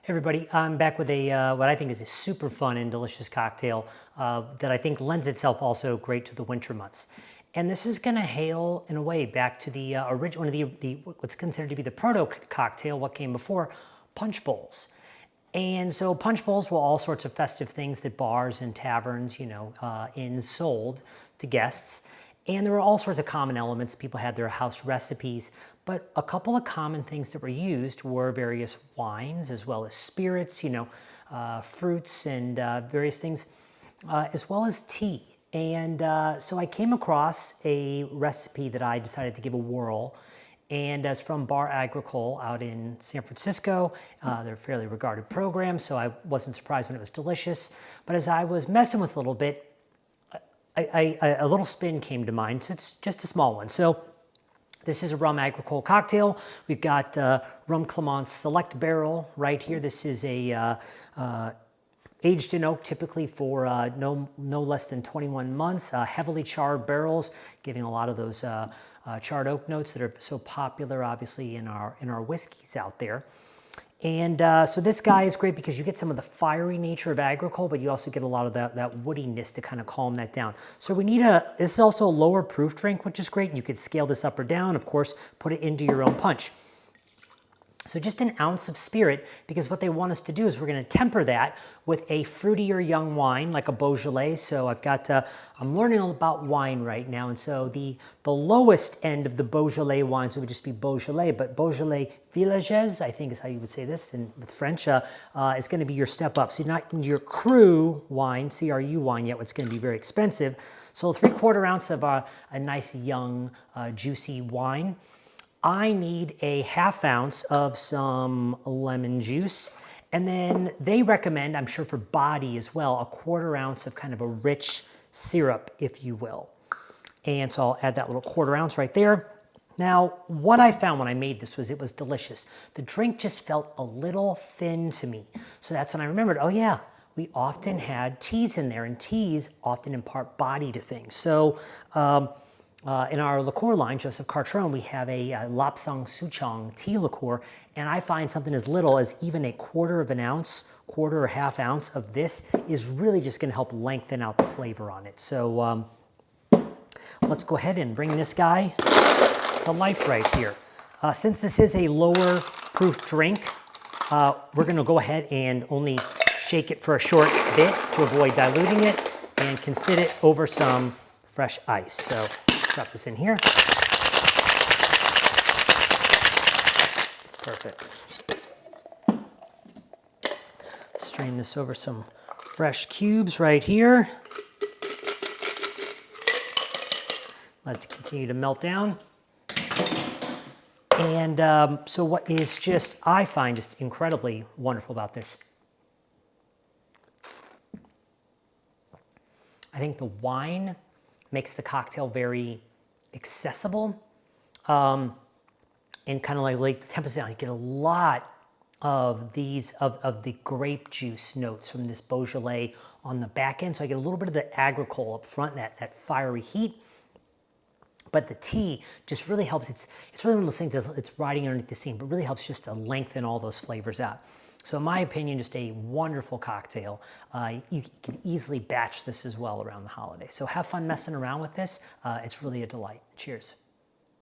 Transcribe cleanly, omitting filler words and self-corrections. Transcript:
Everybody, I'm back with a what I think is a super fun and delicious cocktail that I think lends itself also great to the winter months. And this is going to hail in a way back to the original, one of the what's considered to be the proto cocktail, what came before, punch bowls. And so punch bowls were all sorts of festive things that bars and taverns, inns sold to guests. And there were all sorts of common elements. People had their house recipes, but a couple of common things that were used were various wines as well as spirits, fruits and various things, as well as tea. And so I came across a recipe that I decided to give a whirl. And it's from Bar Agricole out in San Francisco. They're a fairly regarded program, so I wasn't surprised when it was delicious. But as I was messing with it a little bit, a little spin came to mind. So it's just a small one. So this is a Rhum Agricole cocktail. We've got Rhum Clément Select Barrel right here. This is a aged in oak, typically for no less than 21 months. Heavily charred barrels, giving a lot of those charred oak notes that are so popular, obviously, in our whiskeys out there. And so this guy is great because you get some of the fiery nature of Agricole, but you also get a lot of that woodiness to kind of calm that down. So we need this is also a lower proof drink, which is great. You could scale this up or down, of course, put it into your own punch. So just an ounce of spirit, because what they want us to do is we're going to temper that with a fruitier young wine like a Beaujolais. So I've got, I'm learning about wine right now. And so the lowest end of the Beaujolais wines would just be Beaujolais, but Beaujolais Villages, I think is how you would say this in with French, is going to be your step up. So you're not in your cru wine, CRU wine yet, which is going to be very expensive. So 3/4 ounce of a nice young juicy wine. I need a 1/2 ounce of some lemon juice. And then they recommend, I'm sure for body as well, 1/4 ounce of kind of a rich syrup, if you will. And so I'll add that little 1/4 ounce right there. Now, what I found when I made this was it was delicious. The drink just felt a little thin to me. So that's when I remembered, oh yeah, we often had teas in there, and teas often impart body to things. So, in our liqueur line, Joseph Cartron, we have a Lapsang Souchong tea liqueur, and I find something as little as even 1/4 ounce, 1/4 or 1/2 ounce of this is really just going to help lengthen out the flavor on it. So let's go ahead and bring this guy to life right here. Since this is a lower proof drink, we're going to go ahead and only shake it for a short bit to avoid diluting it, and can sit it over some fresh ice. So drop this in here. Perfect. Strain this over some fresh cubes right here. Let it continue to melt down. And so what is just, I find just incredibly wonderful about this, I think the wine makes the cocktail very accessible, and kind of like the 10%. You get a lot of these of the grape juice notes from this Beaujolais on the back end. So I get a little bit of the Agricole up front, that fiery heat. But the tea just really helps. It's really one of those things that's it's riding underneath the steam, but really helps just to lengthen all those flavors out. So in my opinion, just a wonderful cocktail. You can easily batch this as well around the holidays. So have fun messing around with this. It's really a delight. Cheers.